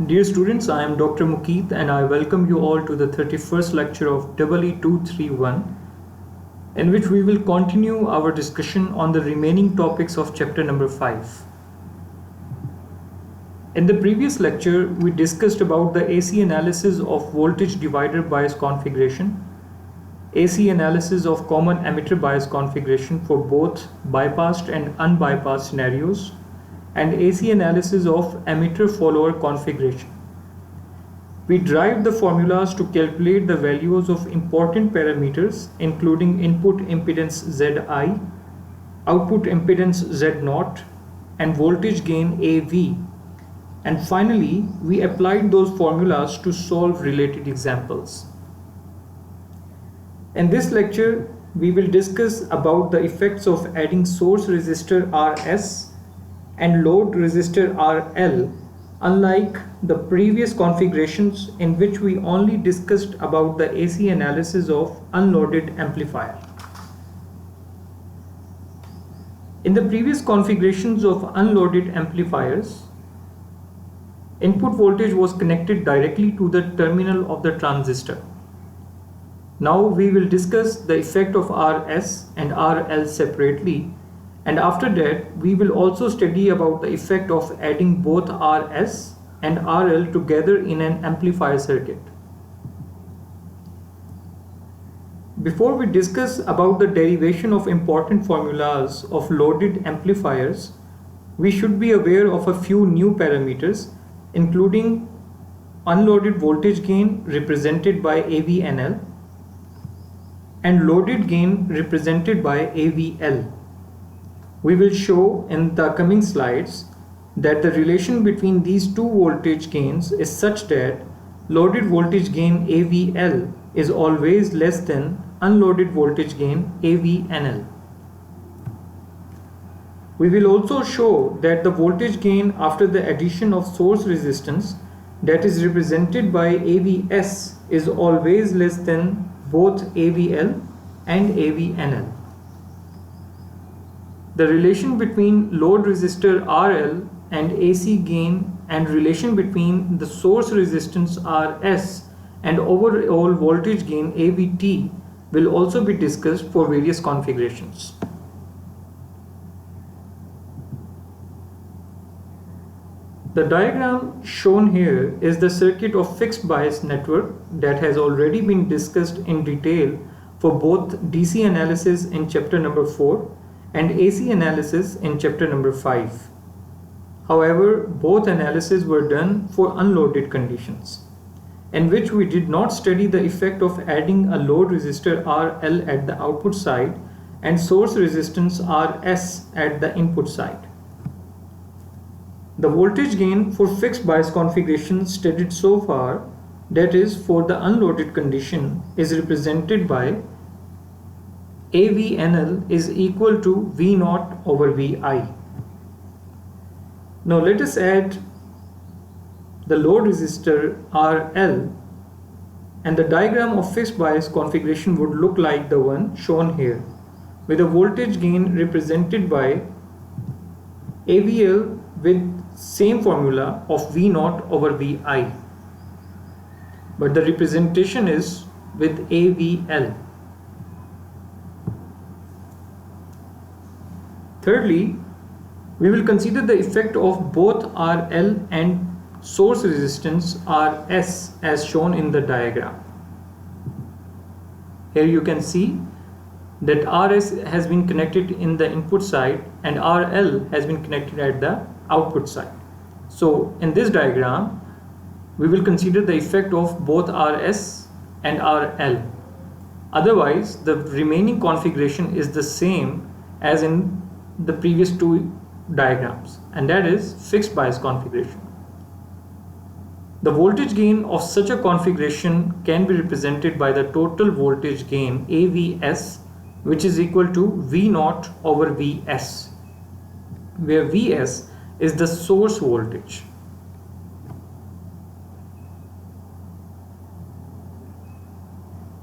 Dear students, I am Dr. Mukeet and I welcome you all to the 31st lecture of EE 231, in which we will continue our discussion on the remaining topics of chapter number 5. In the previous lecture, we discussed about the AC analysis of voltage divider bias configuration, AC analysis of common emitter bias configuration for both bypassed and unbypassed scenarios, and AC analysis of emitter follower configuration. We derived the formulas to calculate the values of important parameters including input impedance Zi, output impedance Z0, and voltage gain AV. And finally, we applied those formulas to solve related examples. In this lecture, we will discuss about the effects of adding source resistor Rs and load resistor RL, unlike the previous configurations in which we only discussed about the AC analysis of unloaded amplifier. In the previous configurations of unloaded amplifiers, input voltage was connected directly to the terminal of the transistor. Now we will discuss the effect of Rs and RL separately, and after that we will also study about the effect of adding both Rs and RL together in an amplifier circuit. Before we discuss about the derivation of important formulas of loaded amplifiers, we should be aware of a few new parameters, including unloaded voltage gain represented by AVNL and loaded gain represented by AVL. We will show in the coming slides that the relation between these two voltage gains is such that loaded voltage gain AVL is always less than unloaded voltage gain AVNL. We will also show that the voltage gain after the addition of source resistance, that is represented by AVS, is always less than both AVL and AVNL. The relation between load resistor RL and AC gain and relation between the source resistance Rs and overall voltage gain AVT will also be discussed for various configurations. The diagram shown here is the circuit of fixed bias network that has already been discussed in detail for both DC analysis in chapter number 4 and AC analysis in chapter number 5. However, both analyses were done for unloaded conditions, in which we did not study the effect of adding a load resistor RL at the output side and source resistance Rs at the input side. The voltage gain for fixed bias configuration studied so far, that is for the unloaded condition, is represented by AVNL is equal to V0 over Vi. Now let us add the load resistor RL, and the diagram of fixed bias configuration would look like the one shown here, with a voltage gain represented by AVL with same formula of V0 over Vi, but the representation is with AVL. Thirdly, we will consider the effect of both RL and source resistance Rs as shown in the diagram. Here you can see that Rs has been connected in the input side and RL has been connected at the output side. So in this diagram, we will consider the effect of both Rs and RL. Otherwise, the remaining configuration is the same as in the previous two diagrams, and that is fixed bias configuration. The voltage gain of such a configuration can be represented by the total voltage gain AVS, which is equal to V0 over Vs, where Vs is the source voltage.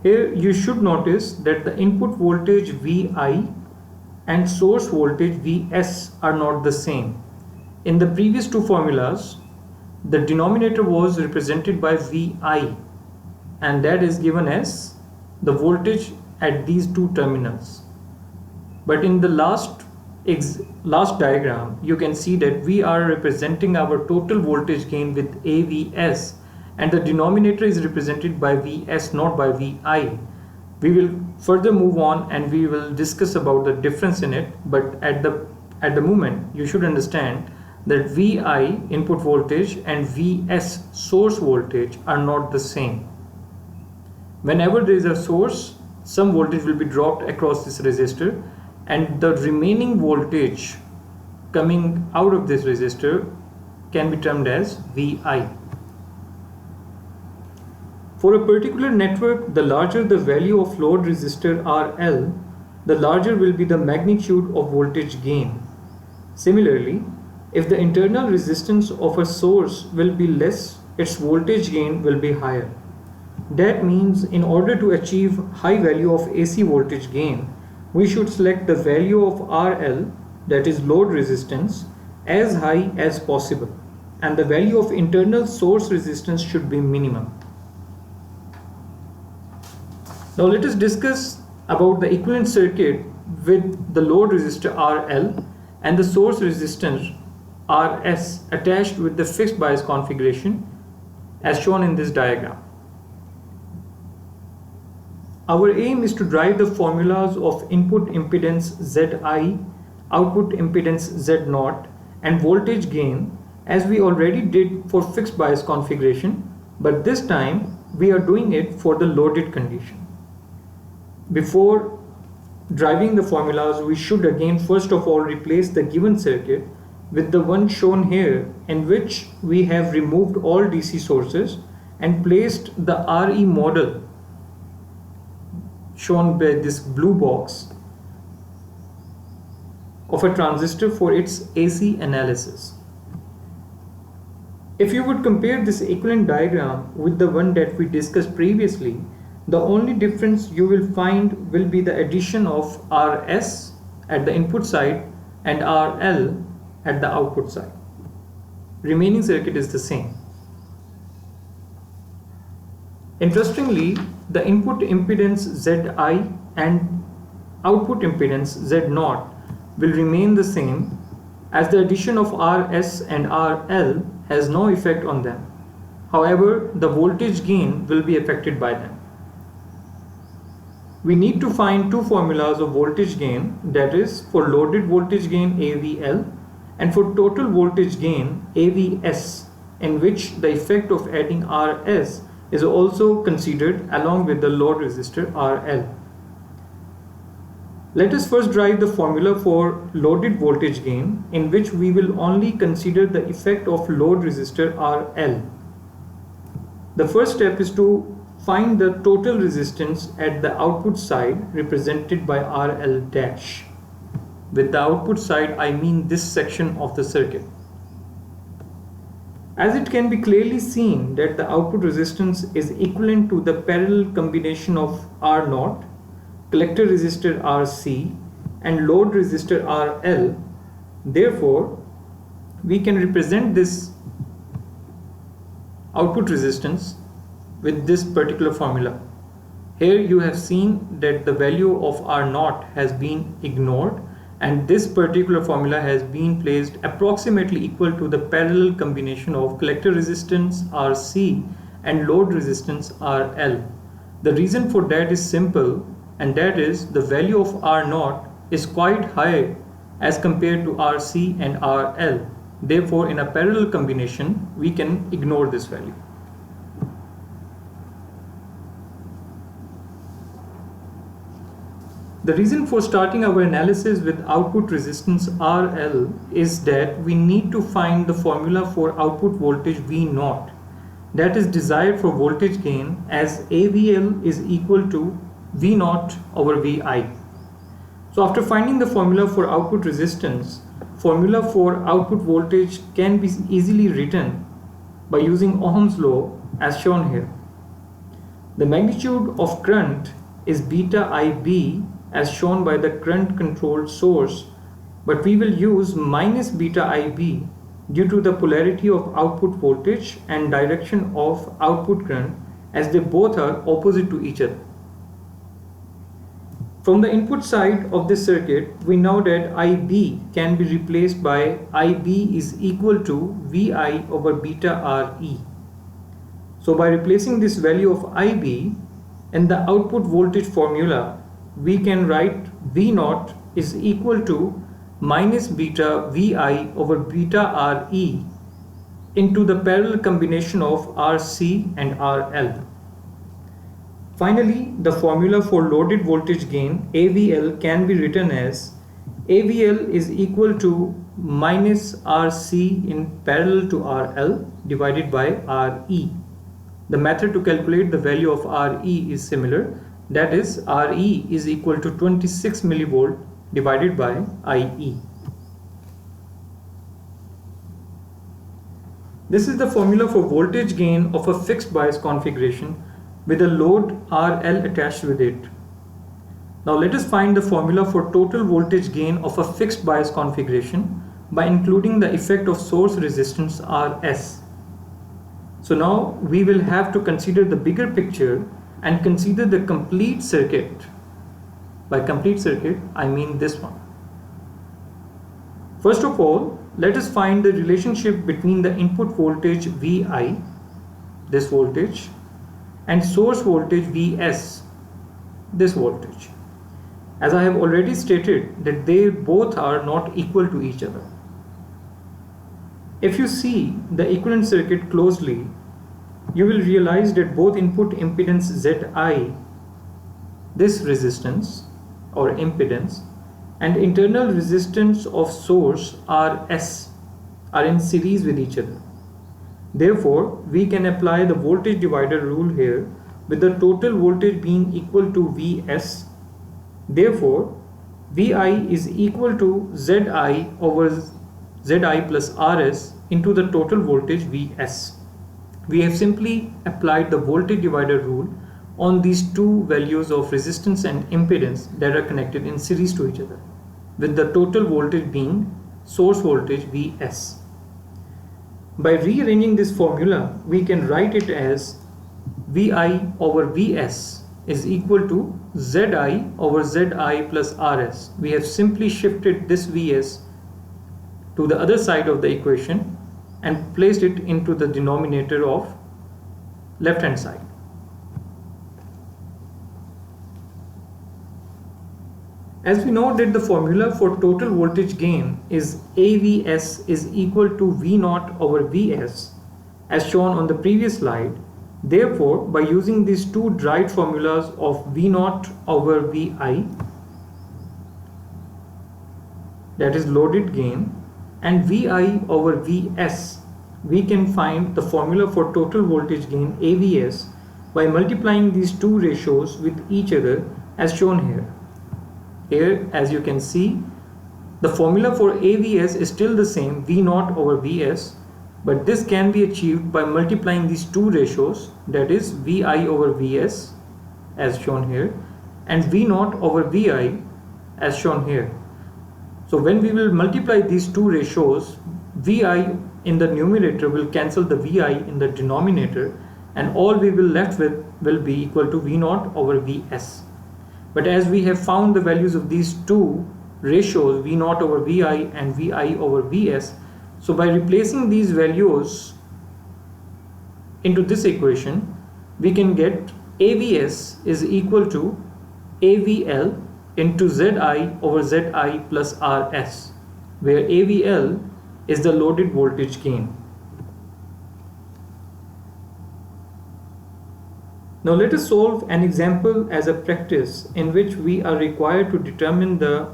Here you should notice that the input voltage Vi and source voltage Vs are not the same. In the previous two formulas, the denominator was represented by VI, and that is given as the voltage at these two terminals. But in the last diagram, you can see that we are representing our total voltage gain with AVS, and the denominator is represented by Vs, not by Vi. We will further move on and we will discuss about the difference in it, but at the moment you should understand that Vi input voltage and Vs source voltage are not the same. Whenever there is a source, some voltage will be dropped across this resistor, and the remaining voltage coming out of this resistor can be termed as Vi. For a particular network, the larger the value of load resistor RL, the larger will be the magnitude of voltage gain. Similarly, if the internal resistance of a source will be less, its voltage gain will be higher. That means in order to achieve high value of AC voltage gain, we should select the value of RL, that is load resistance, as high as possible, and the value of internal source resistance should be minimum. Now let us discuss about the equivalent circuit with the load resistor RL and the source resistance RS attached with the fixed bias configuration as shown in this diagram. Our aim is to derive the formulas of input impedance Zi, output impedance Z0 and voltage gain as we already did for fixed bias configuration, but this time we are doing it for the loaded condition. Before driving the formulas, we should again first of all replace the given circuit with the one shown here, in which we have removed all DC sources and placed the RE model shown by this blue box of a transistor for its AC analysis. If you would compare this equivalent diagram with the one that we discussed previously, the only difference you will find will be the addition of RS at the input side and RL at the output side. Remaining circuit is the same. Interestingly, the input impedance Zi and output impedance Z0 will remain the same, as the addition of RS and RL has no effect on them. However, the voltage gain will be affected by them. We need to find two formulas of voltage gain, that is for loaded voltage gain AVL and for total voltage gain AVS, in which the effect of adding RS is also considered along with the load resistor RL. Let us first derive the formula for loaded voltage gain, in which we will only consider the effect of load resistor RL. The first step is to find the total resistance at the output side represented by RL dash. With the output side, I mean this section of the circuit. As it can be clearly seen that the output resistance is equivalent to the parallel combination of R0, collector resistor RC and load resistor RL, therefore we can represent this output resistance with this particular formula. Here you have seen that the value of R0 has been ignored, and this particular formula has been placed approximately equal to the parallel combination of collector resistance RC and load resistance RL. The reason for that is simple, and that is the value of R0 is quite high as compared to RC and RL. Therefore, in a parallel combination, we can ignore this value. The reason for starting our analysis with output resistance RL is that we need to find the formula for output voltage V0, that is desired for voltage gain, as AVL is equal to V0 over Vi. So after finding the formula for output resistance, formula for output voltage can be easily written by using Ohm's law as shown here. The magnitude of current is beta IB as shown by the current controlled source, but we will use minus beta IB due to the polarity of output voltage and direction of output current, as they both are opposite to each other. From the input side of this circuit, we know that IB can be replaced by IB is equal to VI over beta RE. So by replacing this value of IB in the output voltage formula, we can write V0 is equal to minus beta VI over beta RE into the parallel combination of RC and RL. Finally, the formula for loaded voltage gain AVL can be written as AVL is equal to minus RC in parallel to RL divided by RE. The method to calculate the value of RE is similar, that is RE is equal to 26 millivolt divided by IE. This is the formula for voltage gain of a fixed bias configuration with a load RL attached with it. Now let us find the formula for total voltage gain of a fixed bias configuration by including the effect of source resistance RS. So now we will have to consider the bigger picture and consider the complete circuit. By complete circuit, I mean this one. First of all, let us find the relationship between the input voltage VI, this voltage, and source voltage Vs, this voltage. As I have already stated that they both are not equal to each other. If you see the equivalent circuit closely, you will realize that both input impedance Zi, this resistance or impedance, and internal resistance of source Rs are in series with each other. Therefore, we can apply the voltage divider rule here with the total voltage being equal to Vs. Therefore, Vi is equal to Zi over Zi plus Rs into the total voltage Vs. We have simply applied the voltage divider rule on these two values of resistance and impedance that are connected in series to each other, with the total voltage being source voltage Vs. By rearranging this formula, we can write it as Vi over Vs is equal to Zi over Zi plus Rs. We have simply shifted this Vs to the other side of the equation and placed it into the denominator of left hand side. As we know that the formula for total voltage gain is AVS is equal to V0 over Vs as shown on the previous slide. Therefore, by using these two derived formulas of V0 over Vi, that is loaded gain, and Vi over Vs, we can find the formula for total voltage gain AVS by multiplying these two ratios with each other as shown here. Here, as you can see, the formula for AVS is still the same, V0 over Vs, but this can be achieved by multiplying these two ratios, that is Vi over Vs as shown here and V0 over Vi as shown here. So when we will multiply these two ratios, Vi in the numerator will cancel the Vi in the denominator, and all we will left with will be equal to V0 over Vs. But as we have found the values of these two ratios, V0 over Vi and Vi over Vs, so by replacing these values into this equation, we can get AVS is equal to AVL into Zi over Zi plus Rs, where AVL is the loaded voltage gain. Now let us solve an example as a practice in which we are required to determine the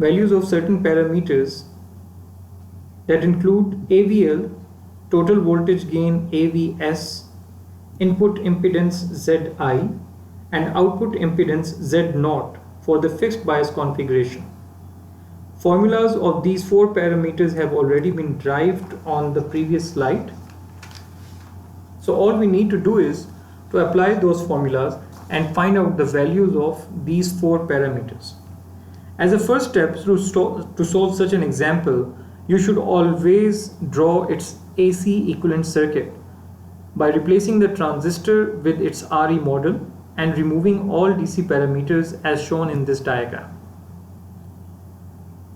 values of certain parameters that include AVL, total voltage gain AVS, input impedance Zi, and output impedance Z0 for the fixed bias configuration. Formulas of these four parameters have already been derived on the previous slide. So all we need to do is to apply those formulas and find out the values of these four parameters. As a first step to solve such an example, you should always draw its AC equivalent circuit by replacing the transistor with its RE model and removing all DC parameters as shown in this diagram.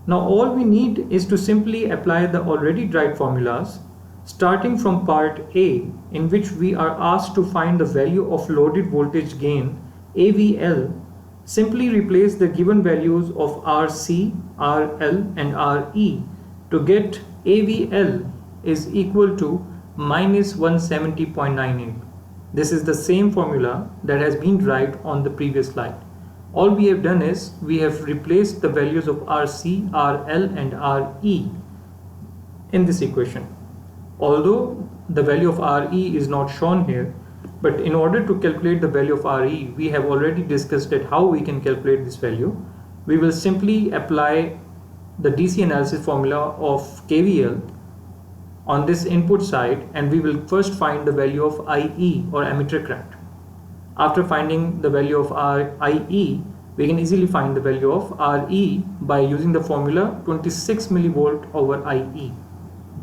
Now all we need is to simply apply the already derived formulas, starting from part A, in which we are asked to find the value of loaded voltage gain AVL. Simply replace the given values of RC, RL and RE to get AVL is equal to minus 170.98. This is the same formula that has been derived on the previous slide. All we have done is we have replaced the values of RC, RL and RE in this equation. Although the value of RE is not shown here, but in order to calculate the value of RE, we have already discussed that how we can calculate this value. We will simply apply the DC analysis formula of KVL on this input side, and we will first find the value of IE or ammeter current. After finding the value of IE, we can easily find the value of RE by using the formula 26 millivolt over IE.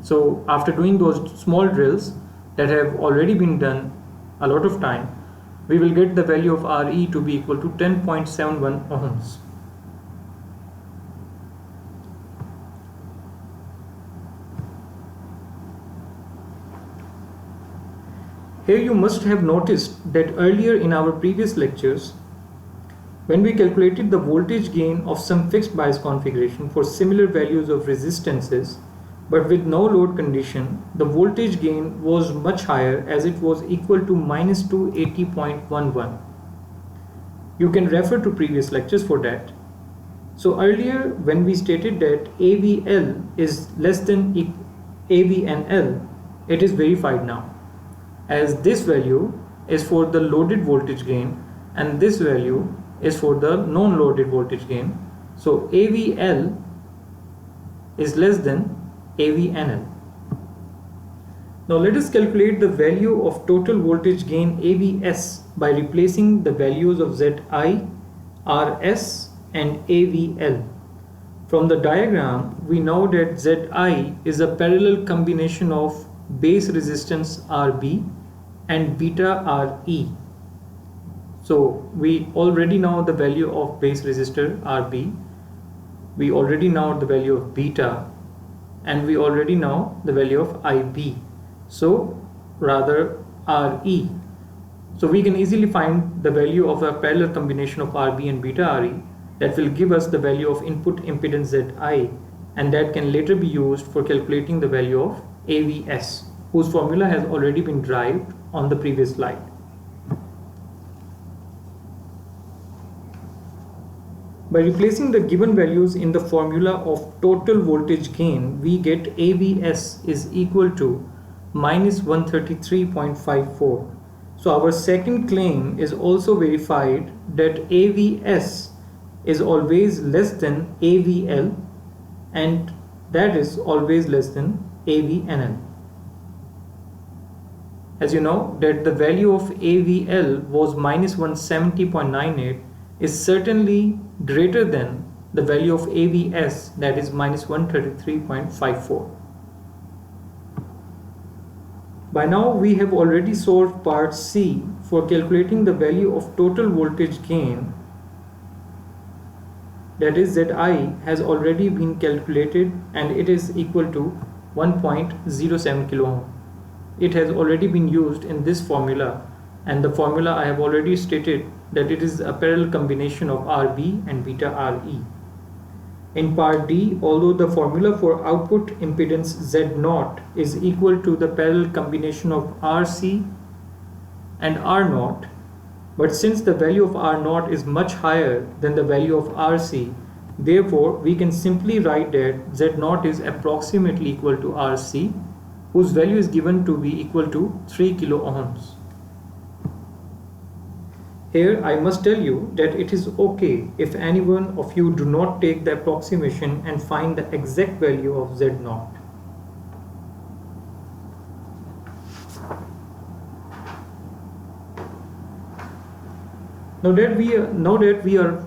So after doing those small drills that have already been done a lot of time, we will get the value of RE to be equal to 10.71 ohms. Here you must have noticed that earlier in our previous lectures, when we calculated the voltage gain of some fixed bias configuration for similar values of resistances, but with no load condition, the voltage gain was much higher, as it was equal to minus 280.11. You can refer to previous lectures for that. So earlier when we stated that AVL is less than AVNL, it is verified now, as this value is for the loaded voltage gain and this value is for the non-loaded voltage gain. So AVL is less than AVNL. Now let us calculate the value of total voltage gain AVS by replacing the values of ZI, RS and AVL. From the diagram, we know that ZI is a parallel combination of base resistance RB and beta RE. So we already know the value of base resistor RB, we already know the value of beta, and we already know the value of IB, so rather RE. So we can easily find the value of a parallel combination of RB and beta RE that will give us the value of input impedance ZI, and that can later be used for calculating the value of AVS, whose formula has already been derived on the previous slide. By replacing the given values in the formula of total voltage gain, we get AVS is equal to minus 133.54. So our second claim is also verified, that AVS is always less than AVL, and that is always less than AVNL. As you know that the value of AVL was minus 170.98 is certainly greater than the value of AVS, that is minus 133.54. By now we have already solved part C for calculating the value of total voltage gain, that is ZI has already been calculated and it is equal to 1.07 kilo ohm. It has already been used in this formula, and the formula I have already stated that it is a parallel combination of RB and beta RE. In part D, although the formula for output impedance Z0 is equal to the parallel combination of RC and R0, but since the value of R0 is much higher than the value of RC, therefore we can simply write that Z0 is approximately equal to RC, whose value is given to be equal to 3 kilo ohms. Here I must tell you that it is okay if any one of you do not take the approximation and find the exact value of Z0. Now that we are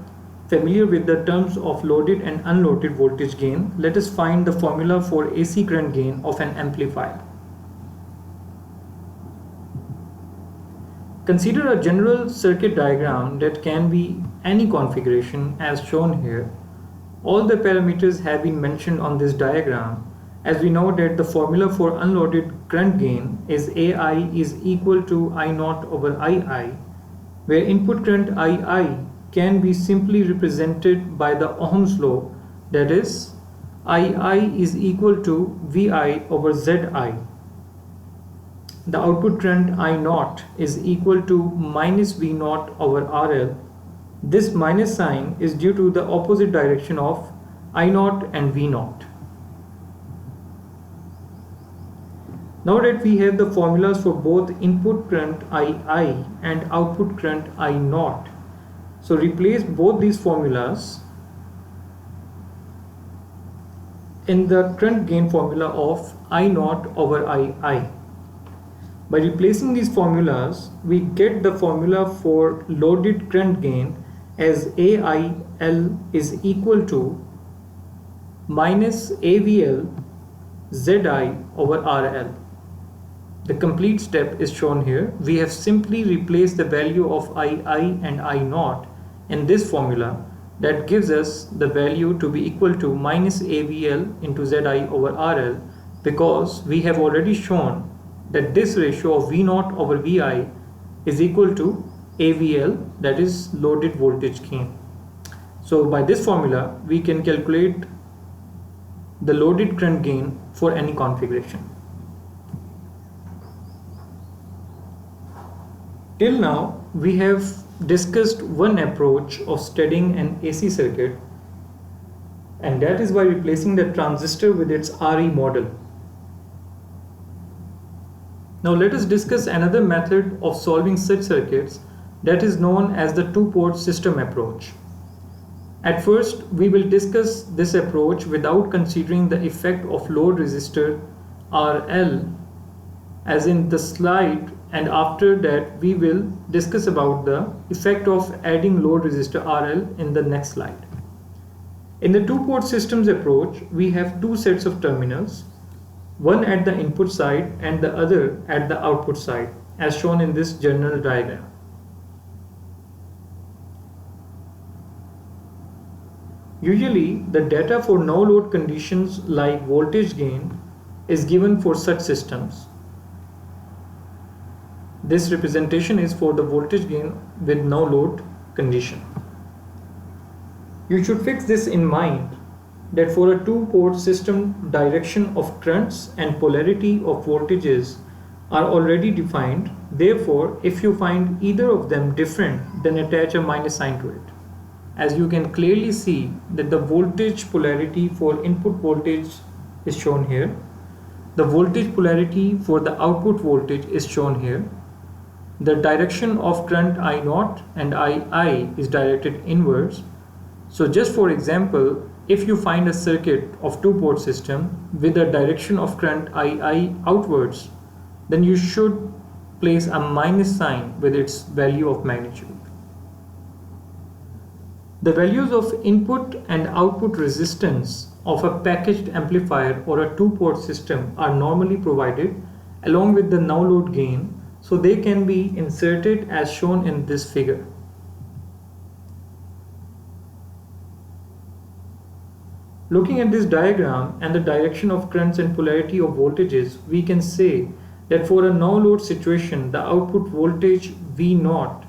familiar with the terms of loaded and unloaded voltage gain, let us find the formula for AC current gain of an amplifier. Consider a general circuit diagram that can be any configuration as shown here. All the parameters have been mentioned on this diagram, as we know that the formula for unloaded current gain is AI is equal to I0 over II, where input current II can be simply represented by the Ohm's law, that is, II is equal to VI over ZI. The output current I0 is equal to minus V0 over RL. This minus sign is due to the opposite direction of I0 and V0. Now that we have the formulas for both input current II and output current I0, so replace both these formulas in the current gain formula of I0 over II. By replacing these formulas, we get the formula for loaded current gain as AIL is equal to minus AVL ZI over RL. The complete step is shown here. We have simply replaced the value of II and I0 in this formula. That gives us the value to be equal to minus AVL into ZI over RL, because we have already shown that this ratio of V0 over Vi is equal to AVL, that is loaded voltage gain. So by this formula we can calculate the loaded current gain for any configuration. Till now we have discussed one approach of studying an AC circuit, and that is by replacing the transistor with its RE model. Now let us discuss another method of solving such circuits, that is known as the two-port system approach. At first, we will discuss this approach without considering the effect of load resistor RL as in the slide, and after that we will discuss about the effect of adding load resistor RL in the next slide. In the two-port systems approach, we have two sets of terminals, one at the input side and the other at the output side, as shown in this general diagram. Usually, the data for no load conditions like voltage gain is given for such systems. This representation is for the voltage gain with no load condition. You should fix this in mind that for a two-port system, direction of currents and polarity of voltages are already defined. Therefore, if you find either of them different, then attach a minus sign to it. As you can clearly see that the voltage polarity for input voltage is shown here. The voltage polarity for the output voltage is shown here. The direction of current I0 and II is directed inwards. So just for example, if you find a circuit of two-port system with a direction of current II outwards, then you should place a minus sign with its value of magnitude. The values of input and output resistance of a packaged amplifier or a two-port system are normally provided along with the no load gain, so they can be inserted as shown in this figure. Looking at this diagram and the direction of currents and polarity of voltages, we can say that for a no load situation, the output voltage V0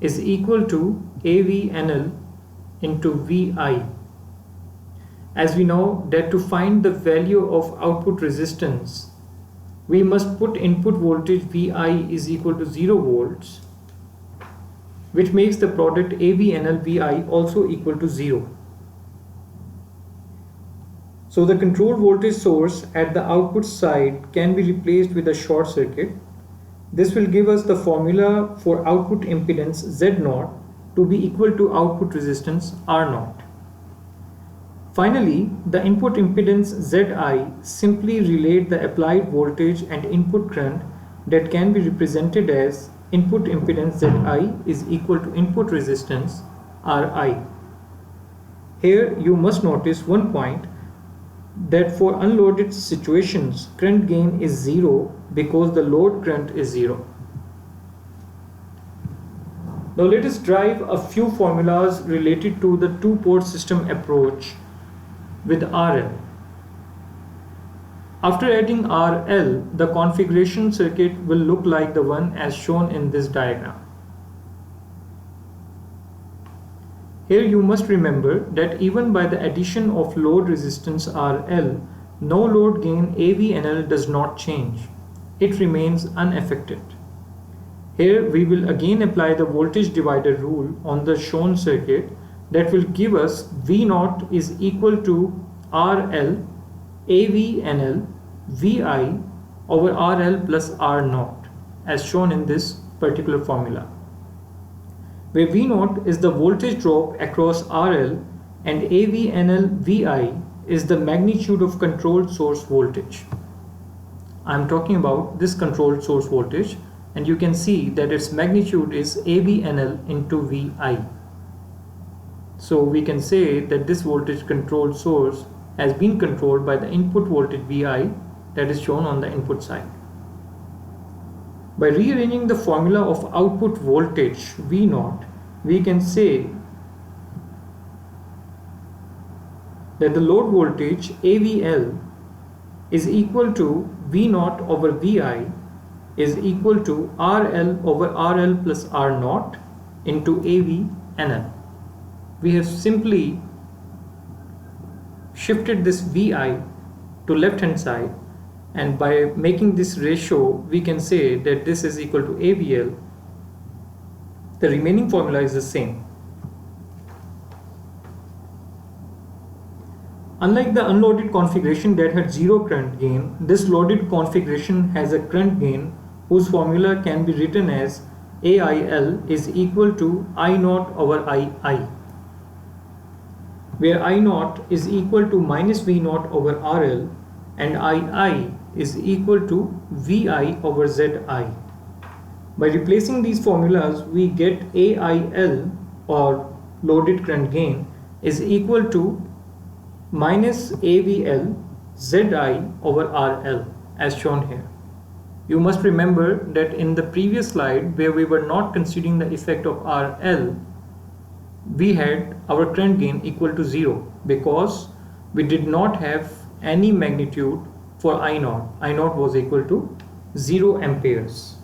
is equal to AVNL into Vi. As we know that to find the value of output resistance, we must put input voltage Vi is equal to 0 volts, which makes the product AVNL Vi also equal to 0. So the control voltage source at the output side can be replaced with a short circuit. This will give us the formula for output impedance Z0 to be equal to output resistance R0. Finally, the input impedance Zi simply relate the applied voltage and input current that can be represented as input impedance Zi is equal to input resistance Ri. Here you must notice one point, that for unloaded situations current gain is 0 because the load current is 0. Now let us derive a few formulas related to the two-port system approach with RL. After adding RL, the configuration circuit will look like the one as shown in this diagram. Here you must remember that even by the addition of load resistance RL, no load gain AVNL does not change. It remains unaffected. Here we will again apply the voltage divider rule on the shown circuit that will give us V0 is equal to RL AVNL VI over RL plus R0 as shown in this particular formula, where V0 is the voltage drop across RL and AVNL VI is the magnitude of controlled source voltage. I am talking about this controlled source voltage, and you can see that its magnitude is AVNL into VI. So we can say that this voltage controlled source has been controlled by the input voltage VI that is shown on the input side. By rearranging the formula of output voltage V0, we can say that the load voltage AVL is equal to V0 over VI is equal to RL over RL plus R0 into AVNL. We have simply shifted this VI to left hand side, and by making this ratio we can say that this is equal to AVL. The remaining formula is the same. Unlike the unloaded configuration that had zero current gain, this loaded configuration has a current gain whose formula can be written as AIL is equal to I0 over II, where I0 is equal to minus V0 over RL and II is equal to VI over ZI. By replacing these formulas, we get AIL or loaded current gain is equal to minus AVL ZI over RL as shown here. You must remember that in the previous slide where we were not considering the effect of RL, we had our current gain equal to 0 because we did not have any magnitude for I0. I0 was equal to 0 amperes.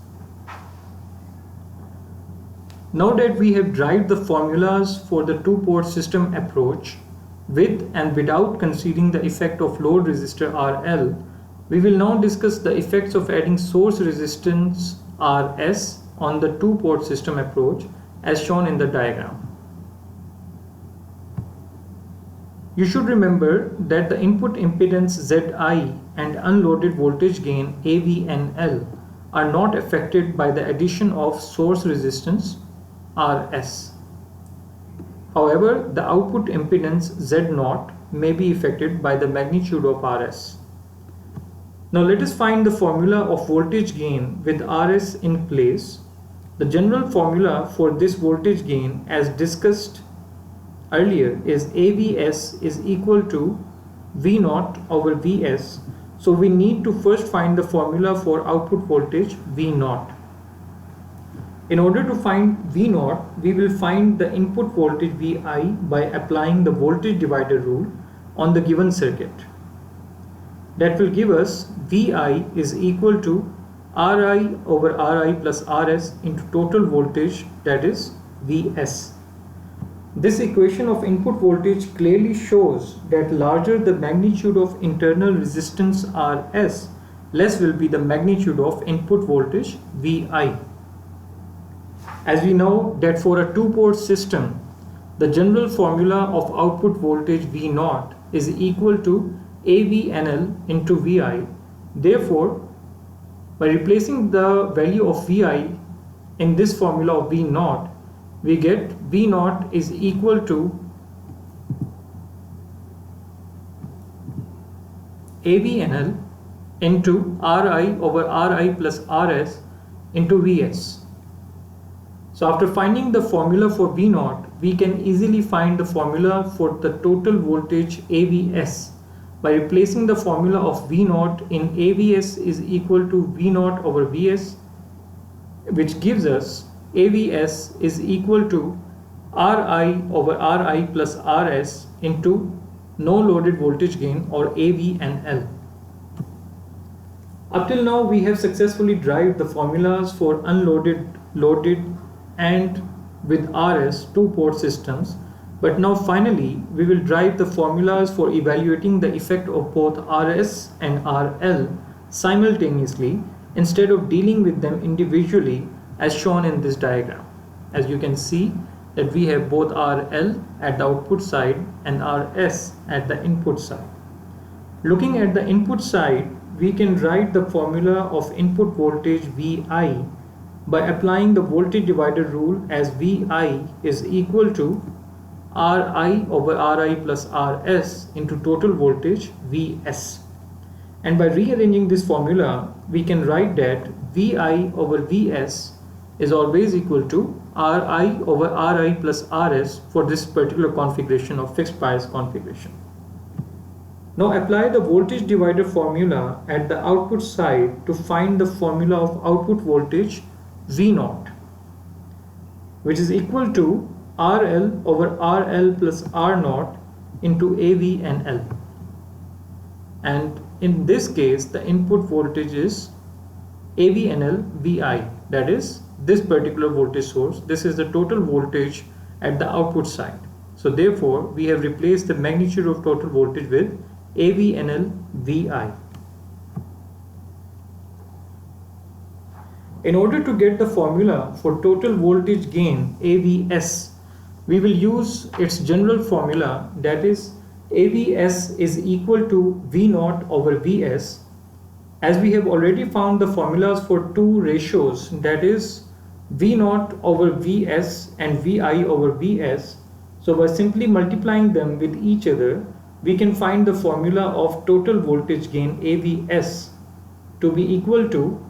Now that we have derived the formulas for the two-port system approach with and without considering the effect of load resistor RL, we will now discuss the effects of adding source resistance RS on the two-port system approach as shown in the diagram. You should remember that the input impedance ZI and unloaded voltage gain AVNL are not affected by the addition of source resistance RS. However, the output impedance Z0 may be affected by the magnitude of RS. Now let us find the formula of voltage gain with RS in place. The general formula for this voltage gain as discussed earlier is AVS is equal to V0 over Vs. So we need to first find the formula for output voltage V0. In order to find V0, we will find the input voltage Vi by applying the voltage divider rule on the given circuit. That will give us Vi is equal to Ri over Ri plus Rs into total voltage, that is Vs. This equation of input voltage clearly shows that larger the magnitude of internal resistance Rs, less will be the magnitude of input voltage Vi. As we know that for a two-port system, the general formula of output voltage V0 is equal to AVNL into Vi. Therefore, by replacing the value of Vi in this formula of V0, we get V0 is equal to AVNL into Ri over Ri plus Rs into Vs. So after finding the formula for V0, we can easily find the formula for the total voltage AVS by replacing the formula of V0 in AVS is equal to V0 over Vs, which gives us AVS is equal to Ri over Ri plus Rs into no loaded voltage gain, or AV and L. Up till now we have successfully derived the formulas for unloaded, loaded and with RS two-port systems, but now finally we will derive the formulas for evaluating the effect of both RS and RL simultaneously instead of dealing with them individually as shown in this diagram. As you can see that we have both RL at the output side and RS at the input side. Looking at the input side, we can write the formula of input voltage VI by applying the voltage divider rule, as VI is equal to Ri over Ri plus Rs into total voltage Vs. And by rearranging this formula, we can write that Vi over Vs is always equal to Ri over Ri plus Rs for this particular configuration of fixed bias configuration. Now apply the voltage divider formula at the output side to find the formula of output voltage V0, which is equal to RL over RL plus R0 into AV and L. And in this case, the input voltage is AV and L VI, that is this particular voltage source. This is the total voltage at the output side. So therefore, we have replaced the magnitude of total voltage with AVNL VI. In order to get the formula for total voltage gain AVS, we will use its general formula, that is AVS is equal to V0 over Vs. As we have already found the formulas for two ratios, that is V0 over Vs and Vi over Vs. So by simply multiplying them with each other, we can find the formula of total voltage gain AVS to be equal to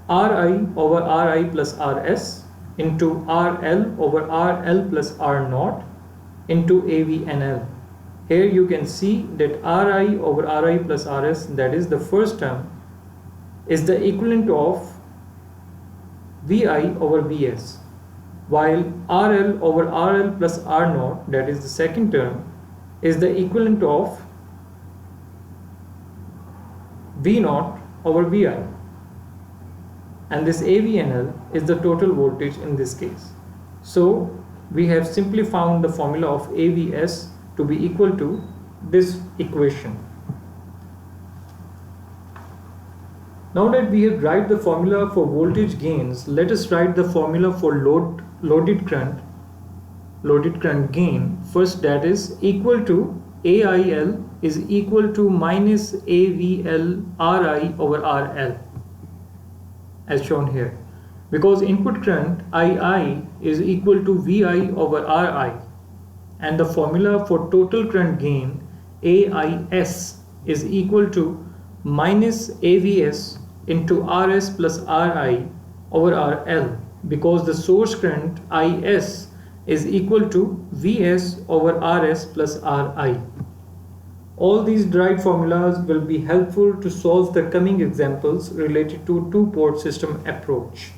Ri over Ri plus Rs into RL over RL plus R0 into AV and L. Here you can see that Ri over Ri plus Rs, that is the first term, is the equivalent of Vi over Vs, while RL over RL plus R0, that is the second term, is the equivalent of V0 over Vi, and this AVNL is the total voltage in this case. So we have simply found the formula of AVS to be equal to this equation. Now that we have derived the formula for voltage gains, let us write the formula for loaded current gain first, that is equal to AIL is equal to minus AVL Ri over RL, as shown here, because input current II is equal to Vi over Ri, and the formula for total current gain AIS is equal to minus AVS into Rs plus Ri over RL, because the source current Is is equal to Vs over Rs plus Ri. All these derived formulas will be helpful to solve the coming examples related to two-port system approach.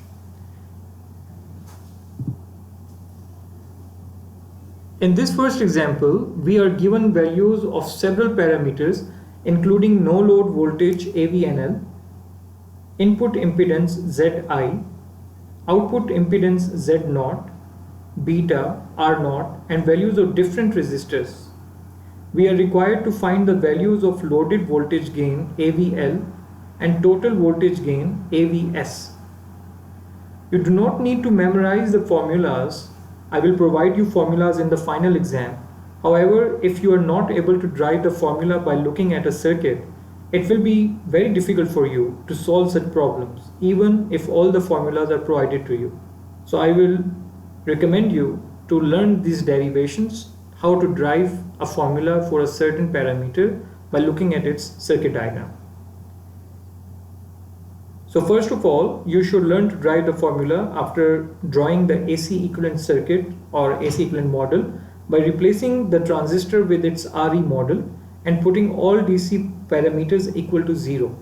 In this first example, we are given values of several parameters including no load voltage AVNL, input impedance Zi, output impedance Z0, beta, R0, and values of different resistors. We are required to find the values of loaded voltage gain AVL and total voltage gain AVS. You do not need to memorize the formulas. I will provide you formulas in the final exam. However, if you are not able to derive the formula by looking at a circuit, it will be very difficult for you to solve such problems, even if all the formulas are provided to you. So I will recommend you to learn these derivations, how to derive a formula for a certain parameter by looking at its circuit diagram. So first of all, you should learn to drive the formula after drawing the AC equivalent circuit or AC equivalent model by replacing the transistor with its RE model and putting all DC parameters equal to 0.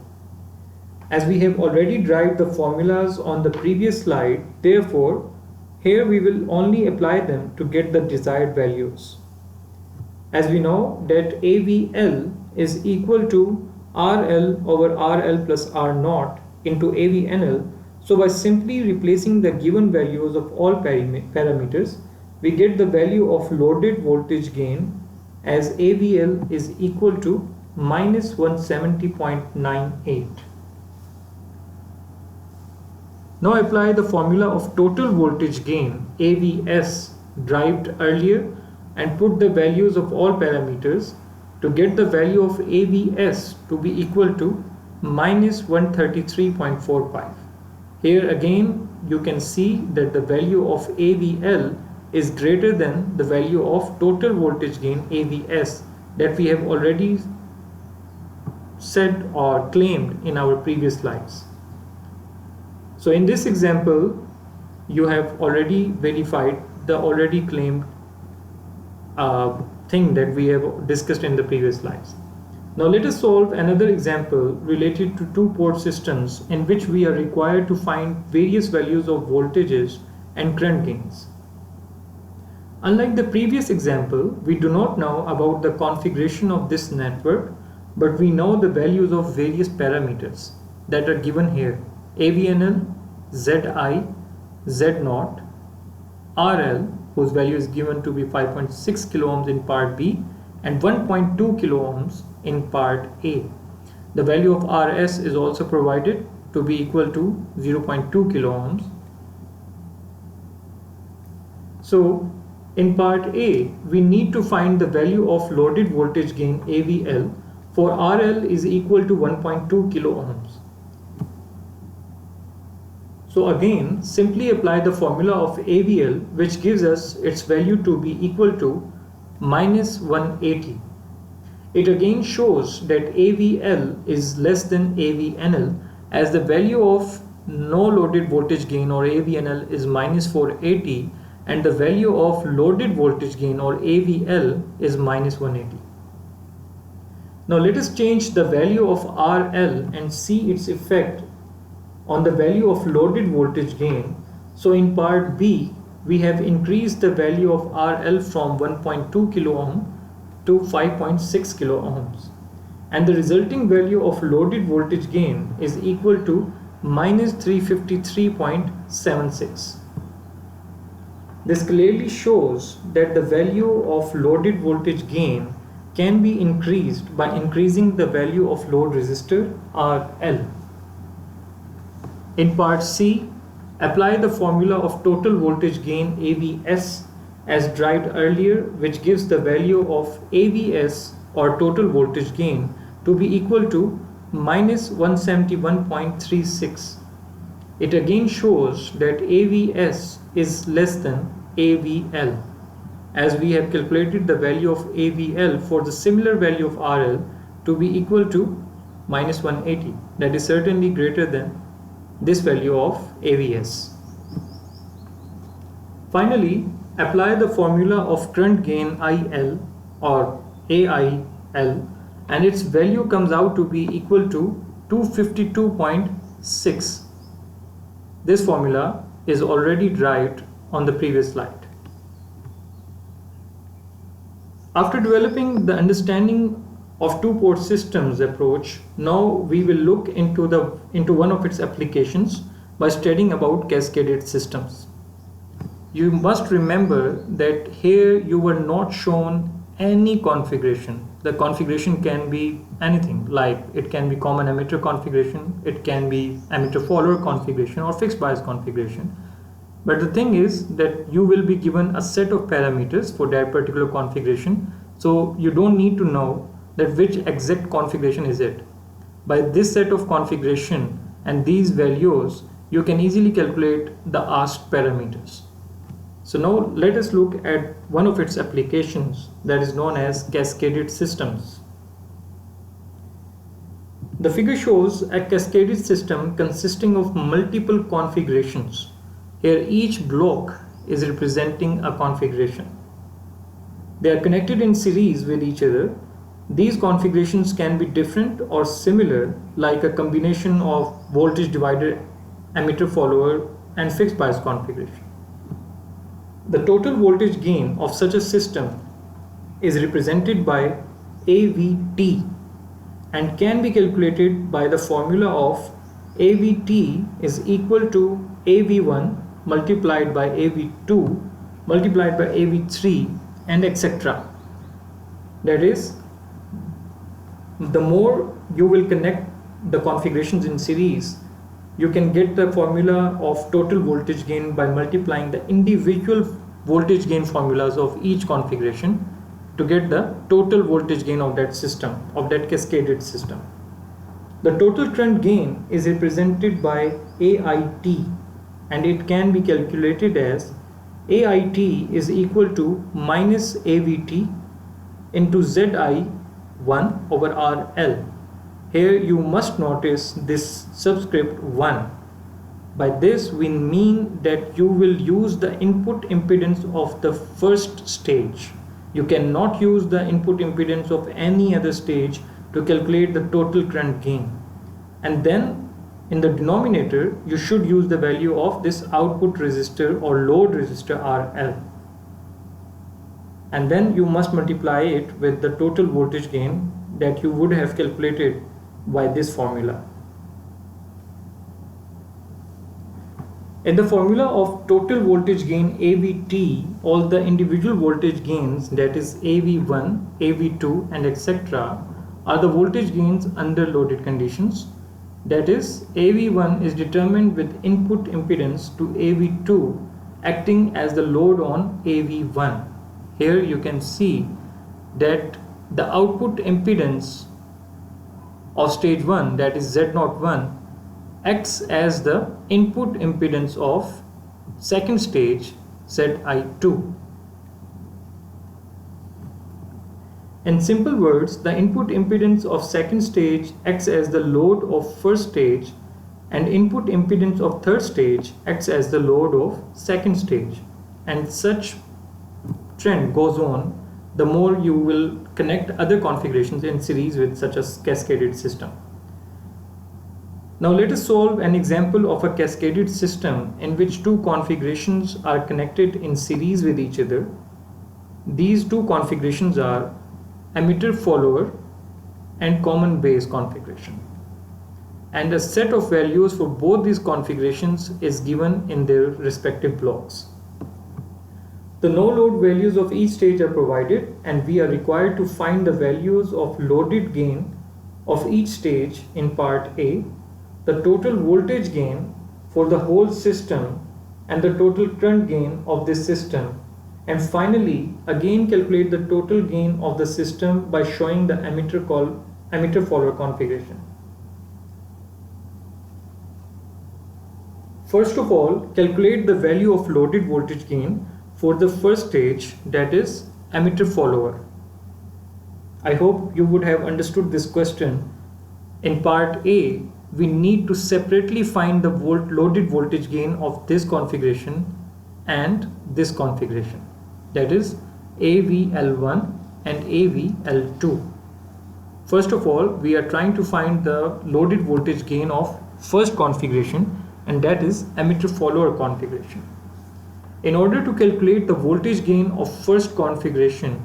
As we have already derived the formulas on the previous slide, therefore, here we will only apply them to get the desired values. As we know that AVL is equal to RL over RL plus R naught into AVNL, so by simply replacing the given values of all parameters, we get the value of loaded voltage gain as AVL is equal to minus 170.98. Now apply the formula of total voltage gain AVS derived earlier and put the values of all parameters to get the value of AVS to be equal to minus 133.45. Here again you can see that the value of AVL is greater than the value of total voltage gain AVS that we have already said or claimed in our previous slides. So in this example, you have already verified the already claimed thing that we have discussed in the previous slides. Now let us solve another example related to two-port systems in which we are required to find various values of voltages and current gains. Unlike the previous example, we do not know about the configuration of this network, but we know the values of various parameters that are given here: AVNL, ZI, Z0, RL, whose value is given to be 5.6 kilo ohms in part B and 1.2 kilo ohms in part A. The value of RS is also provided to be equal to 0.2 kilo ohms. So in part A, we need to find the value of loaded voltage gain AVL for RL is equal to 1.2 kilo ohms. So again, simply apply the formula of AVL, which gives us its value to be equal to minus 180. It again shows that AVL is less than AVNL, as the value of no loaded voltage gain or AVNL is minus 480 and the value of loaded voltage gain or AVL is minus 180. Now let us change the value of RL and see its effect on the value of loaded voltage gain. So in part B, we have increased the value of RL from 1.2 kilo ohm to 5.6 kilo ohms, and the resulting value of loaded voltage gain is equal to minus 353.76. This clearly shows that the value of loaded voltage gain can be increased by increasing the value of load resistor RL. In part C, apply the formula of total voltage gain AVS as derived earlier, which gives the value of AVS or total voltage gain to be equal to minus 171.36. It again shows that AVS is less than AVL, as we have calculated the value of AVL for the similar value of RL to be equal to minus 180. That is certainly greater than this value of AVS. Finally, apply the formula of current gain IL or AIL, and its value comes out to be equal to 252.6. This formula is already derived on the previous slide. After developing the understanding of two-port systems approach, now we will look into one of its applications by studying about cascaded systems. You must remember that here you were not shown any configuration. The configuration can be anything, like it can be common emitter configuration, it can be emitter follower configuration or fixed bias configuration. But the thing is that you will be given a set of parameters for that particular configuration, so you don't need to know that which exact configuration is it. By this set of configuration and these values, you can easily calculate the asked parameters. So now let us look at one of its applications that is known as cascaded systems. The figure shows a cascaded system consisting of multiple configurations. Here each block is representing a configuration. They are connected in series with each other. These configurations can be different or similar, like a combination of voltage divider, emitter follower, and fixed bias configuration. The total voltage gain of such a system is represented by AVT and can be calculated by the formula of AVT is equal to AV1 multiplied by AV2 multiplied by AV3 and etc. That is, the more you will connect the configurations in series, you can get the formula of total voltage gain by multiplying the individual voltage gain formulas of each configuration to get the total voltage gain of that system, of that cascaded system. The total current gain is represented by AIT, and it can be calculated as AIT is equal to minus AVT into ZI1 over RL. Here you must notice this subscript 1. By this we mean that you will use the input impedance of the first stage. You cannot use the input impedance of any other stage to calculate the total current gain. And then in the denominator you should use the value of this output resistor or load resistor RL. And then you must multiply it with the total voltage gain that you would have calculated by this formula. In the formula of total voltage gain AVT, all the individual voltage gains, that is AV1, AV2 and etc., are the voltage gains under loaded conditions. That is, AV1 is determined with input impedance to AV2 acting as the load on AV1. Here you can see that the output impedance of stage 1, that is Z01, acts as the input impedance of second stage ZI2. In simple words, the input impedance of second stage acts as the load of first stage, and input impedance of third stage acts as the load of second stage. And such trend goes on the more you will connect other configurations in series with such a cascaded system. Now let us solve an example of a cascaded system in which two configurations are connected in series with each other. These two configurations are emitter follower and common base configuration. And a set of values for both these configurations is given in their respective blocks. The no load values of each stage are provided, and we are required to find the values of loaded gain of each stage in part A, the total voltage gain for the whole system and the total current gain of this system, and finally again calculate the total gain of the system by showing the emitter follower configuration. First of all, calculate the value of loaded voltage gain for the first stage, that is emitter follower. I hope you would have understood this question. In part A, we need to separately find the loaded voltage gain of this configuration and this configuration, that is AVL1 and AVL2. First of all, we are trying to find the loaded voltage gain of first configuration, and that is emitter follower configuration. In order to calculate the voltage gain of first configuration,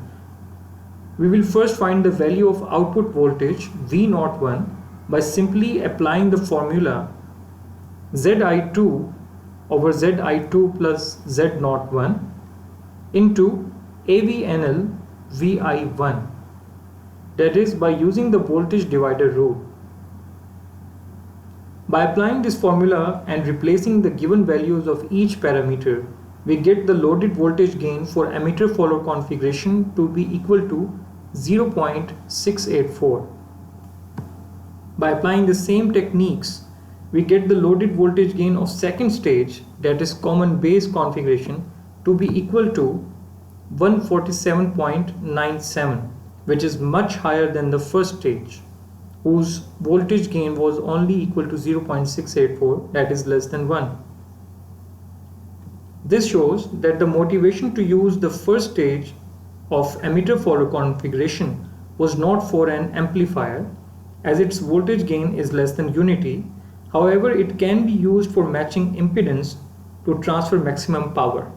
we will first find the value of output voltage V01 by simply applying the formula ZI2 over ZI2 plus Z01 into AVNL VI1, that is by using the voltage divider rule. By applying this formula and replacing the given values of each parameter, we get the loaded voltage gain for emitter follower configuration to be equal to 0.684. By applying the same techniques, we get the loaded voltage gain of second stage, that is common base configuration, to be equal to 147.97, which is much higher than the first stage. whose voltage gain was only equal to 0.684, that is less than 1. This shows that the motivation to use the first stage of emitter follower configuration was not for an amplifier, as its voltage gain is less than unity. However, it can be used for matching impedance to transfer maximum power.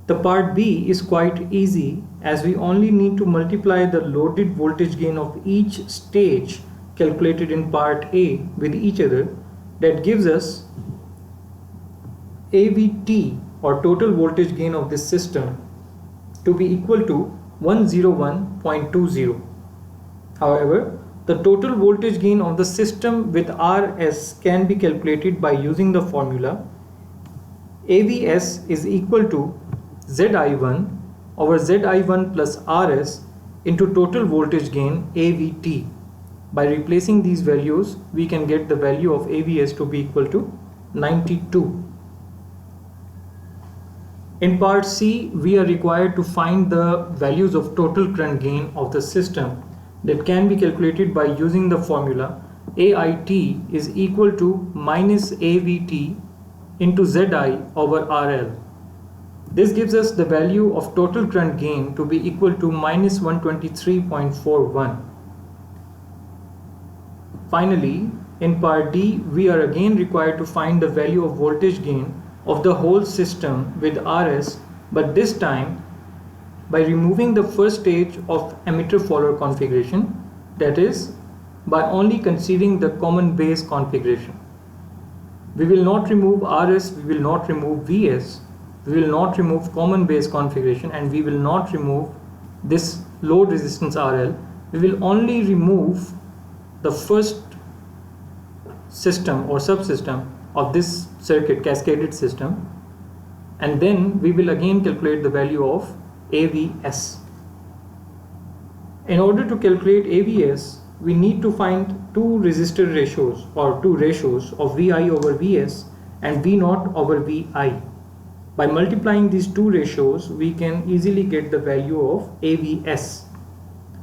The part B is quite easy, as we only need to multiply the loaded voltage gain of each stage calculated in part A with each other. That gives us AVT, or total voltage gain of this system, to be equal to 101.20. However, the total voltage gain of the system with RS can be calculated by using the formula AVS is equal to ZI1 over ZI1 plus RS into total voltage gain AVT. By replacing these values, we can get the value of AVS to be equal to 92. In part C, we are required to find the values of total current gain of the system that can be calculated by using the formula AIT is equal to minus AVT into ZI over RL. This gives us the value of total current gain to be equal to minus 123.41. Finally, in part D, we are again required to find the value of voltage gain of the whole system with RS, but this time by removing the first stage of emitter follower configuration, that is, by only considering the common base configuration. We will not remove RS, we will not remove VS, we will not remove common base configuration, and we will not remove this load resistance RL. We will only remove the first system or subsystem of this circuit, cascaded system, and then we will again calculate the value of AVS. In order to calculate AVS, we need to find two resistor ratios, or two ratios of VI over VS and V0 over VI. By multiplying these two ratios, we can easily get the value of AVS.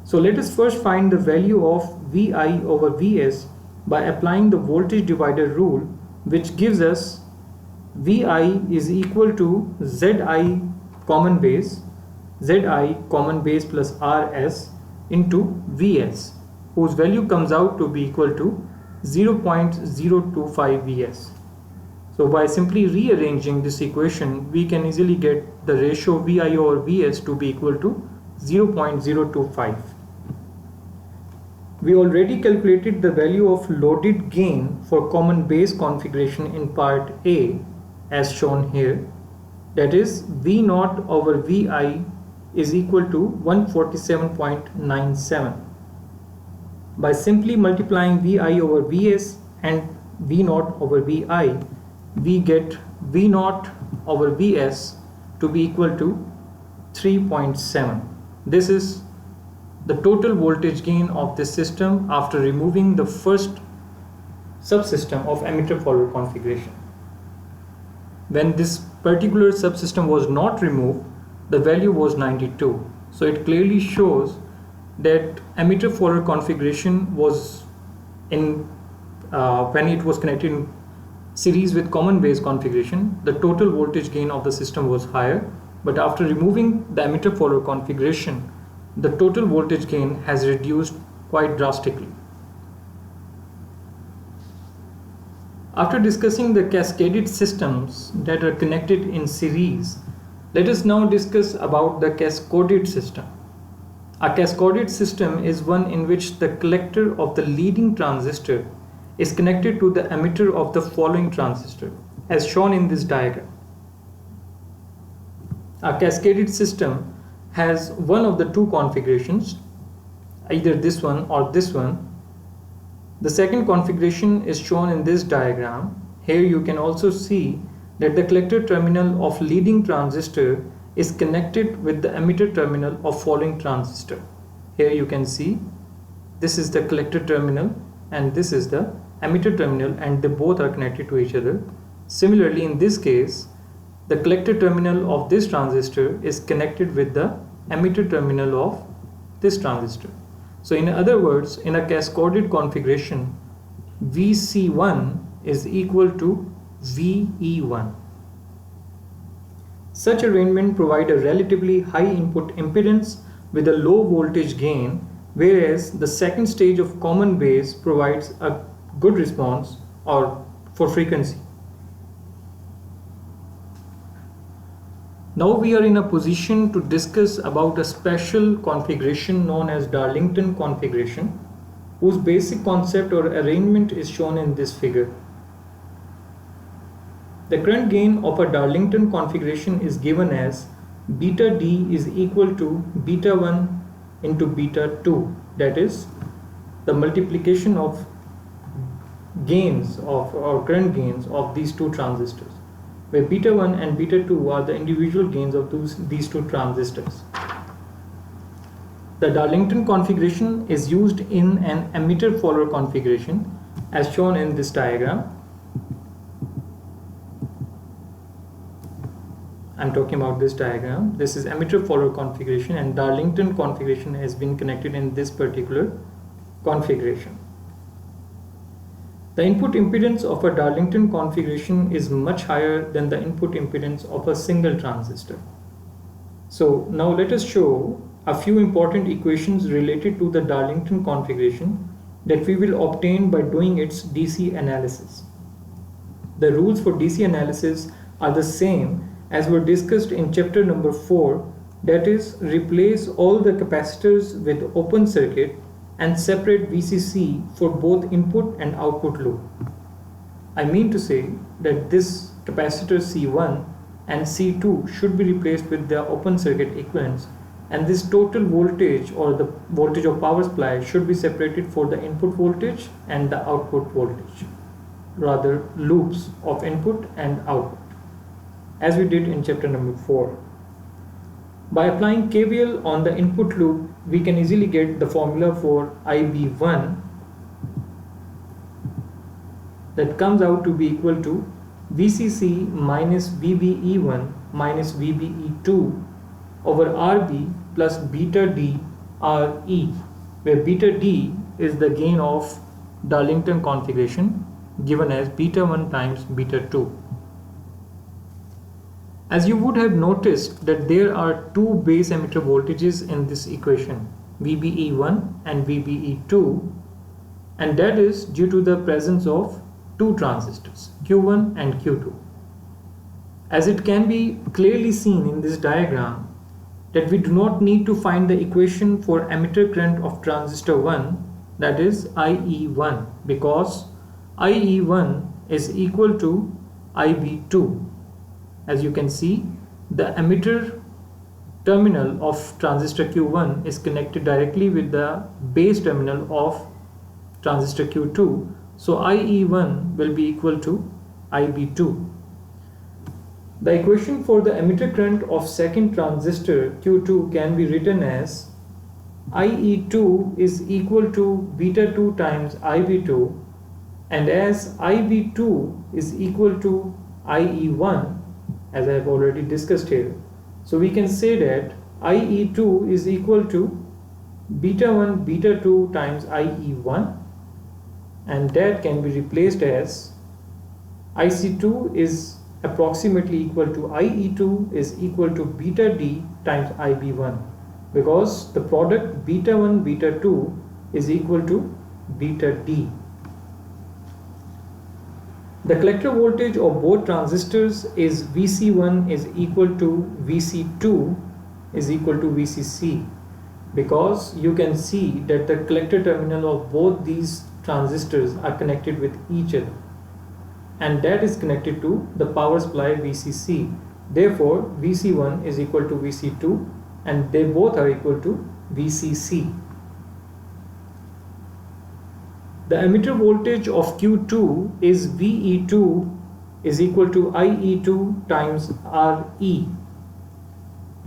So let us first find the value of VI over VS by applying the voltage divider rule, which gives us VI is equal to ZI common base plus RS into VS, whose value comes out to be equal to 0.025 VS. So by simply rearranging this equation, we can easily get the ratio VI over VS to be equal to 0.025. We already calculated the value of loaded gain for common base configuration in part A as shown here. That is, V0 over VI is equal to 147.97. By simply multiplying VI over VS and V0 over VI, we get V0 over VS to be equal to 3.7. This is the total voltage gain of this system after removing the first subsystem of emitter follower configuration. When this particular subsystem was not removed, the value was 92. So it clearly shows that emitter follower configuration was in when it was connected in series with common base configuration, the total voltage gain of the system was higher, but after removing the emitter follower configuration, the total voltage gain has reduced quite drastically. After discussing the cascaded systems that are connected in series, let us now discuss about the cascoded system. A cascoded system is one in which the collector of the leading transistor is connected to the emitter of the following transistor, as shown in this diagram. A cascaded system has one of the two configurations, either this one or this one. The second configuration is shown in this diagram. Here you can also see that the collector terminal of leading transistor is connected with the emitter terminal of following transistor. Here you can see this is the collector terminal and this is the emitter terminal, and they both are connected to each other. Similarly, in this case, the collector terminal of this transistor is connected with the emitter terminal of this transistor. So in other words, in a cascaded configuration, VC1 is equal to VE1. Such arrangement provide a relatively high input impedance with a low voltage gain, whereas the second stage of common base provides a good response or for frequency. Now we are in a position to discuss about a special configuration known as Darlington configuration, whose basic concept or arrangement is shown in this figure. The current gain of a Darlington configuration is given as beta D is equal to beta 1 into beta 2, that is the multiplication of gains of or current gains of these two transistors, where beta 1 and beta 2 are the individual gains of these two transistors. The Darlington configuration is used in an emitter follower configuration as shown in this diagram. I'm talking about this diagram. This is emitter follower configuration, and Darlington configuration has been connected in this particular configuration. The input impedance of a Darlington configuration is much higher than the input impedance of a single transistor. So now let us show a few important equations related to the Darlington configuration that we will obtain by doing its DC analysis. The rules for DC analysis are the same as were discussed in chapter number 4, that is, replace all the capacitors with open circuit and separate VCC for both input and output loop. I mean to say that this capacitor C1 and C2 should be replaced with their open circuit equivalents, and this total voltage or the voltage of power supply should be separated for the input voltage and the output voltage, rather loops of input and output, as we did in chapter number 4. By applying KVL on the input loop, we can easily get the formula for IB1 that comes out to be equal to VCC minus VBE1 minus VBE2 over RB plus beta D RE, where beta D is the gain of Darlington configuration given as beta 1 times beta 2. As you would have noticed that there are two base emitter voltages in this equation, VBE1 and VBE2, and that is due to the presence of two transistors, Q1 and Q2. As it can be clearly seen in this diagram that we do not need to find the equation for emitter current of transistor 1, that is IE1, because IE1 is equal to IB2. As you can see, the emitter terminal of transistor Q1 is connected directly with the base terminal of transistor Q2, so IE1 will be equal to IB2. The equation for the emitter current of second transistor Q2 can be written as IE2 is equal to beta 2 times IB2, and as IB2 is equal to IE1, as I have already discussed here. So we can say that IE2 is equal to beta 1 beta 2 times IE1, and that can be replaced as IC2 is approximately equal to IE2 is equal to beta D times IB1, because the product beta 1 beta 2 is equal to beta D. The collector voltage of both transistors is VC1 is equal to VC2 is equal to VCC, because you can see that the collector terminal of both these transistors are connected with each other, and that is connected to the power supply VCC. Therefore, VC1 is equal to VC2 and they both are equal to VCC. The emitter voltage of Q2 is VE2 is equal to IE2 times RE,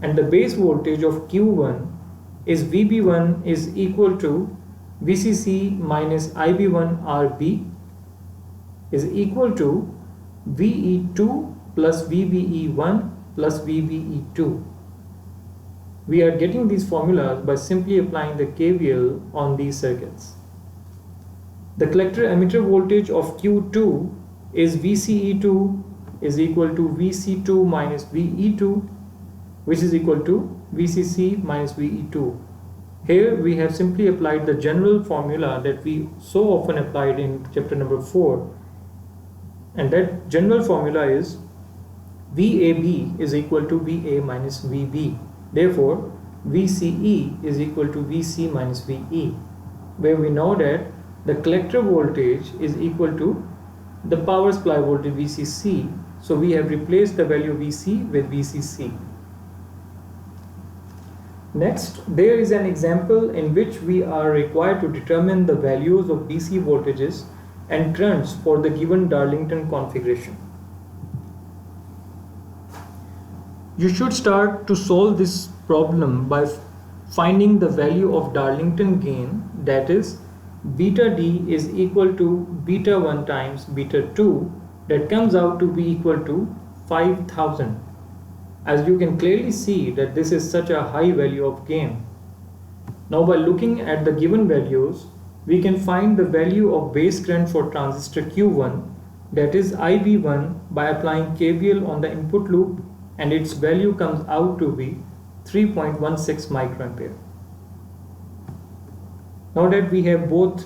and the base voltage of Q1 is VB1 is equal to VCC minus IB1 RB is equal to VE2 plus VBE1 plus VBE2. We are getting these formulas by simply applying the KVL on these circuits. The collector emitter voltage of Q2 is VCE2 is equal to VC2 minus VE2, which is equal to VCC minus VE2. Here we have simply applied the general formula that we so often applied in chapter number 4, and that general formula is VAB is equal to VA minus VB. Therefore, VCE is equal to VC minus VE, where we know that the collector voltage is equal to the power supply voltage VCC. So we have replaced the value VC with VCC. Next, there is an example in which we are required to determine the values of DC voltages and currents for the given Darlington configuration. You should start to solve this problem by finding the value of Darlington gain, that is beta D is equal to beta 1 times beta 2, that comes out to be equal to 5000. As you can clearly see that this is such a high value of gain. Now by looking at the given values, we can find the value of base current for transistor Q1, that is IB1, by applying KVL on the input loop, and its value comes out to be 3.16 microampere. Now that we have both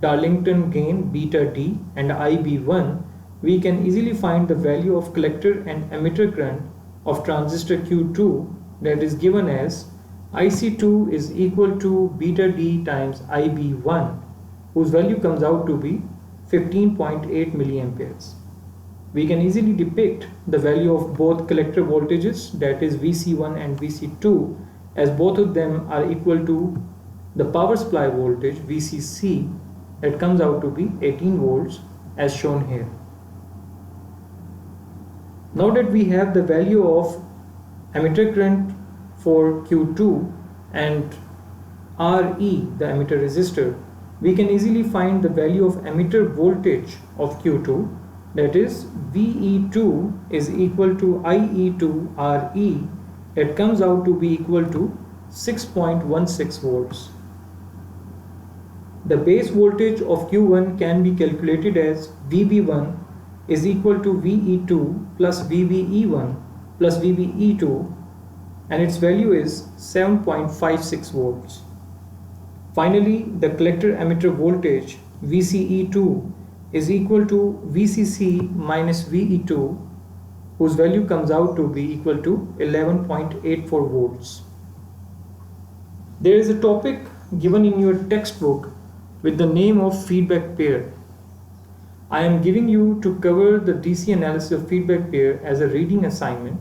Darlington gain beta D and IB1, we can easily find the value of collector and emitter current of transistor Q2, that is given as IC2 is equal to beta D times IB1, whose value comes out to be 15.8 milliamperes. We can easily depict the value of both collector voltages, that is VC1 and VC2, as both of them are equal to the power supply voltage VCC, that comes out to be 18 volts as shown here. Now that we have the value of emitter current for Q2 and RE, the emitter resistor, we can easily find the value of emitter voltage of Q2, that is VE2 is equal to IE2 RE, that comes out to be equal to 6.16 volts. The base voltage of Q1 can be calculated as VB1 is equal to VE2 plus VBE1 plus VBE2, and its value is 7.56 volts. Finally, the collector emitter voltage VCE2 is equal to VCC minus VE2, whose value comes out to be equal to 11.84 volts. There is a topic given in your textbook with the name of feedback pair. I am giving you to cover the DC analysis of feedback pair as a reading assignment,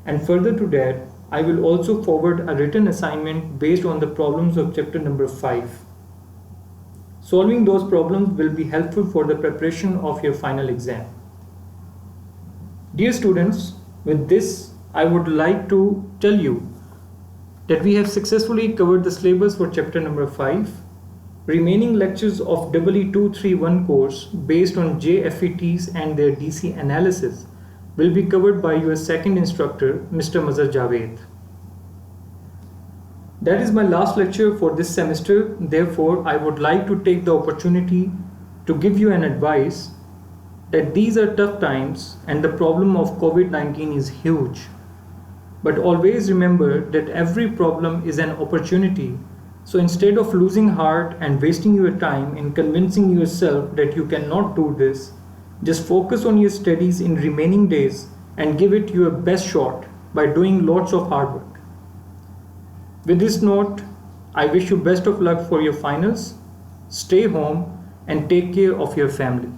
and further to that, I will also forward a written assignment based on the problems of chapter number 5. Solving those problems will be helpful for the preparation of your final exam. Dear students, with this, I would like to tell you that we have successfully covered the syllabus for chapter number 5. Remaining lectures of EE 231 course based on JFETs and their DC analysis will be covered by your second instructor, Mr. Mazhar Javed. That is my last lecture for this semester. Therefore, I would like to take the opportunity to give you an advice that these are tough times and the problem of COVID-19 is huge. But always remember that every problem is an opportunity. So instead of losing heart and wasting your time in convincing yourself that you cannot do this, just focus on your studies in remaining days and give it your best shot by doing lots of hard work. With this note, I wish you best of luck for your finals. Stay home and take care of your family.